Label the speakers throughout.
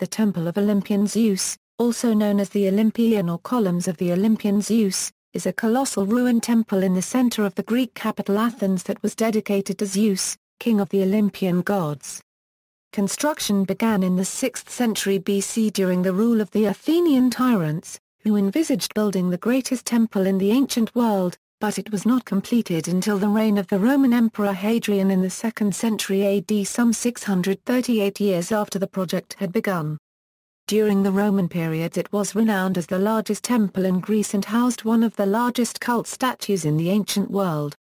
Speaker 1: The Temple of Olympian Zeus, also known as the Olympieion or columns of the Olympian Zeus, is a colossal ruined temple in the center of the Greek capital Athens that was dedicated to Zeus, king of the Olympian gods. Construction began in the 6th century BC during the rule of the Athenian tyrants, who envisaged building the greatest temple in the ancient world, but it was not completed until the reign of the Roman Emperor Hadrian in the 2nd century AD, some 638 years after the project had begun. During the Roman period it was renowned as the largest temple in Greece and housed one of the largest cult statues in the ancient world.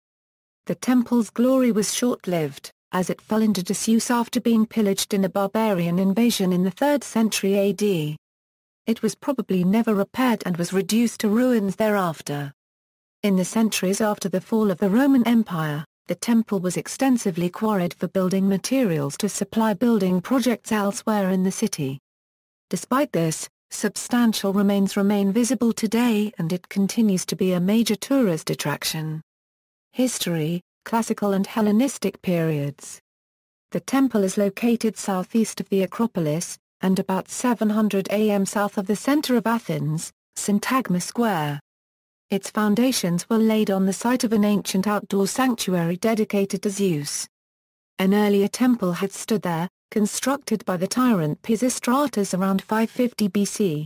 Speaker 1: The temple's glory was short-lived, as it fell into disuse after being pillaged in a barbarian invasion in the 3rd century AD. It was probably never repaired and was reduced to ruins thereafter. In the centuries after the fall of the Roman Empire, the temple was extensively quarried for building materials to supply building projects elsewhere in the city. Despite this, substantial remains remain visible today and it continues to be a major tourist attraction. History, Classical and Hellenistic periods. The temple is located southeast of the Acropolis, and about 700 am south of the center of Athens, Syntagma Square. Its foundations were laid on the site of an ancient outdoor sanctuary dedicated to Zeus. An earlier temple had stood there, constructed by the tyrant Pisistratus around 550 BC.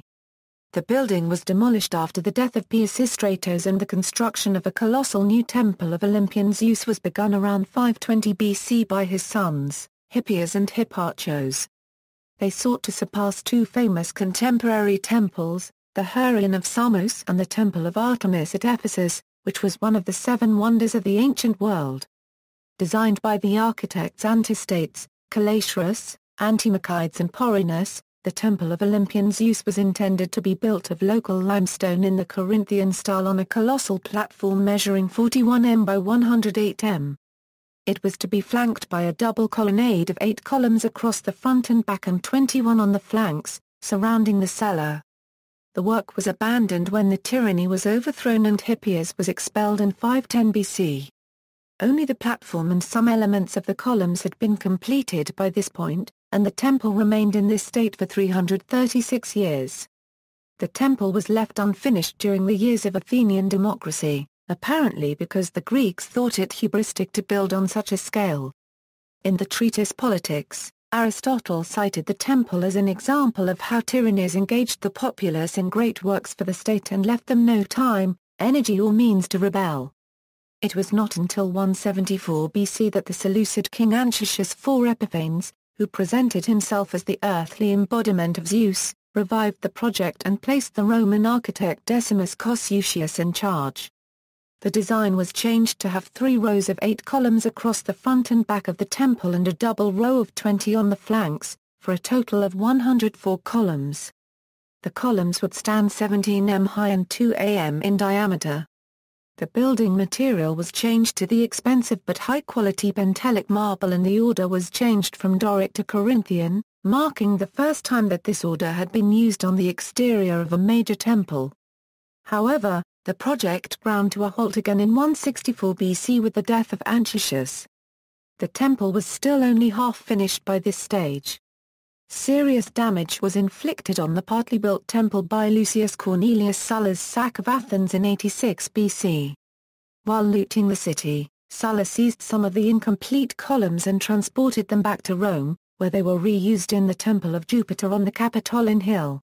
Speaker 1: The building was demolished after the death of Pisistratos and the construction of a colossal new Temple of Olympian Zeus was begun around 520 BC by his sons, Hippias and Hipparchos. They sought to surpass two famous contemporary temples, the Hieron of Samos and the Temple of Artemis at Ephesus, which was one of the 7 wonders of the ancient world. Designed by the architects Antistates, Calasius, Antimachides and Porinus, the Temple of Olympian Zeus was intended to be built of local limestone in the Corinthian style on a colossal platform measuring 41 m by 108 m. It was to be flanked by a double colonnade of 8 columns across the front and back and 21 on the flanks, surrounding the cella. The work was abandoned when the tyranny was overthrown and Hippias was expelled in 510 BC. Only the platform and some elements of the columns had been completed by this point, and the temple remained in this state for 336 years. The temple was left unfinished during the years of Athenian democracy, apparently because the Greeks thought it hubristic to build on such a scale. In the treatise Politics, Aristotle cited the temple as an example of how tyrannies engaged the populace in great works for the state and left them no time, energy or means to rebel. It was not until 174 BC that the Seleucid king Anchises IV Epiphanes, who presented himself as the earthly embodiment of Zeus, revived the project and placed the Roman architect Decimus Cossusius in charge. The design was changed to have 3 rows of 8 columns across the front and back of the temple and a double row of 20 on the flanks, for a total of 104 columns. The columns would stand 17 m high and 2 am in diameter. The building material was changed to the expensive but high-quality Pentelic marble and the order was changed from Doric to Corinthian, marking the first time that this order had been used on the exterior of a major temple. However, the project ground to a halt again in 164 BC with the death of Anchises. The temple was still only half finished by this stage. Serious damage was inflicted on the partly built temple by Lucius Cornelius Sulla's sack of Athens in 86 BC. While looting the city, Sulla seized some of the incomplete columns and transported them back to Rome, where they were reused in the Temple of Jupiter on the Capitoline Hill.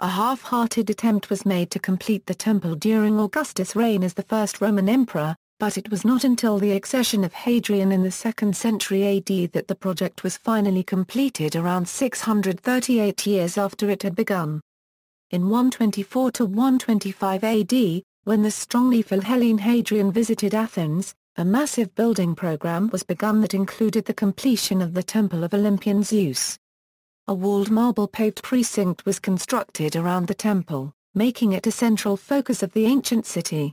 Speaker 1: A half-hearted attempt was made to complete the temple during Augustus' reign as the first Roman emperor, but it was not until the accession of Hadrian in the 2nd century AD that the project was finally completed around 638 years after it had begun. In 124 to 125 AD, when the strongly Philhellene Hadrian visited Athens, a massive building program was begun that included the completion of the Temple of Olympian Zeus. A walled marble-paved precinct was constructed around the temple, making it a central focus of the ancient city.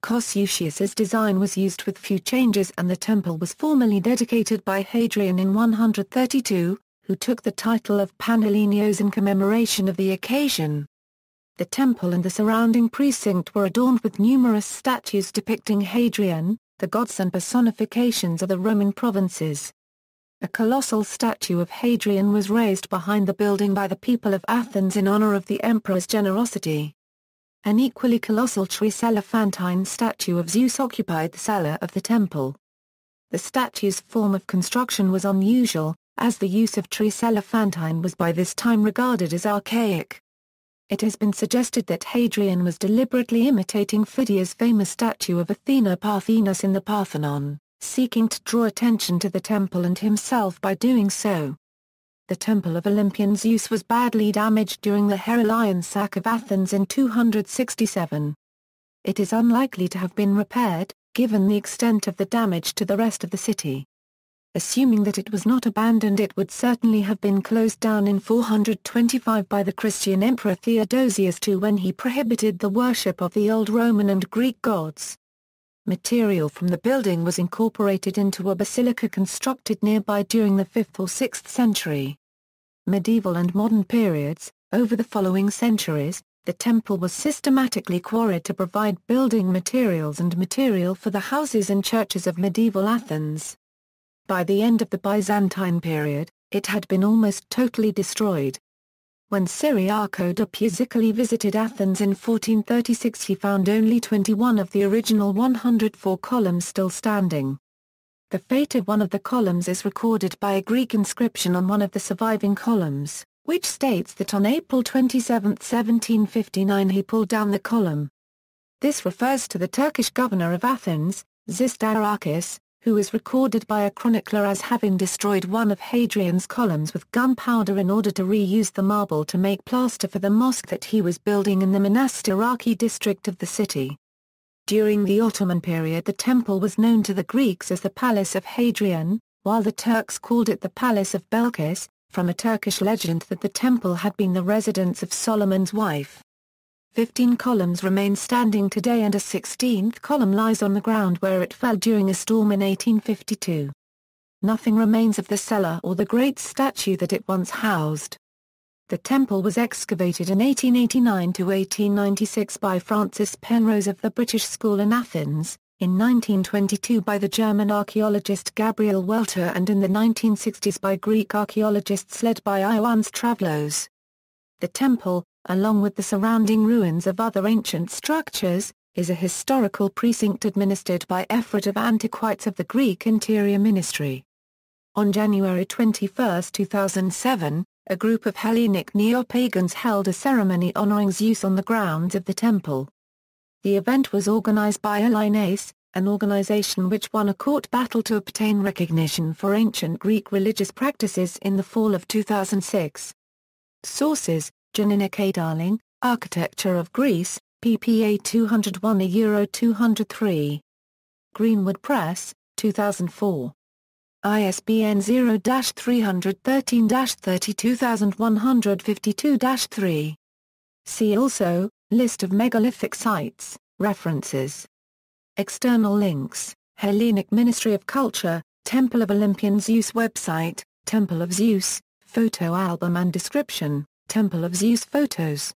Speaker 1: Cossusius's design was used with few changes and the temple was formally dedicated by Hadrian in 132, who took the title of Panhellenios in commemoration of the occasion. The temple and the surrounding precinct were adorned with numerous statues depicting Hadrian, the gods and personifications of the Roman provinces. A colossal statue of Hadrian was raised behind the building by the people of Athens in honor of the emperor's generosity. An equally colossal tree-elephantine statue of Zeus occupied the cella of the temple. The statue's form of construction was unusual, as the use of tree-elephantine was by this time regarded as archaic. It has been suggested that Hadrian was deliberately imitating Phidias' famous statue of Athena Parthenos in the Parthenon, seeking to draw attention to the temple and himself by doing so. The Temple of Olympian Zeus was badly damaged during the Heraclean sack of Athens in 267. It is unlikely to have been repaired, given the extent of the damage to the rest of the city. Assuming that it was not abandoned, it would certainly have been closed down in 425 by the Christian Emperor Theodosius II when he prohibited the worship of the old Roman and Greek gods. Material from the building was incorporated into a basilica constructed nearby during the 5th or 6th century. Medieval and modern periods, over the following centuries, the temple was systematically quarried to provide building materials and material for the houses and churches of medieval Athens. By the end of the Byzantine period, it had been almost totally destroyed. When Cyriaco de Piscicoli visited Athens in 1436, he found only 21 of the original 104 columns still standing. The fate of one of the columns is recorded by a Greek inscription on one of the surviving columns, which states that on April 27, 1759 he pulled down the column. This refers to the Turkish governor of Athens, Zistarakis, who is recorded by a chronicler as having destroyed one of Hadrian's columns with gunpowder in order to reuse the marble to make plaster for the mosque that he was building in the Monastiraki district of the city. During the Ottoman period, the temple was known to the Greeks as the Palace of Hadrian, while the Turks called it the Palace of Belkis, from a Turkish legend that the temple had been the residence of Solomon's wife. 15 columns remain standing today and a 16th column lies on the ground where it fell during a storm in 1852. Nothing remains of the cella or the great statue that it once housed. The temple was excavated in 1889 to 1896 by Francis Penrose of the British School in Athens, in 1922 by the German archaeologist Gabriel Welter, and in the 1960s by Greek archaeologists led by Ioannis Travlos. The temple, along with the surrounding ruins of other ancient structures, is a historical precinct administered by effort of antiquities of the Greek Interior Ministry. On January 21, 2007, a group of Hellenic neo-pagans held a ceremony honoring Zeus on the grounds of the temple. The event was organized by Naos, an organization which won a court battle to obtain recognition for ancient Greek religious practices in the fall of 2006. Sources: Janina K. Darling, Architecture of Greece, ppA 201-203. Greenwood Press, 2004. ISBN 0-313-32152-3. See also, List of megalithic sites, references. External links: Hellenic Ministry of Culture, Temple of Olympian Zeus website, Temple of Zeus, photo album and description, Temple of Zeus photos.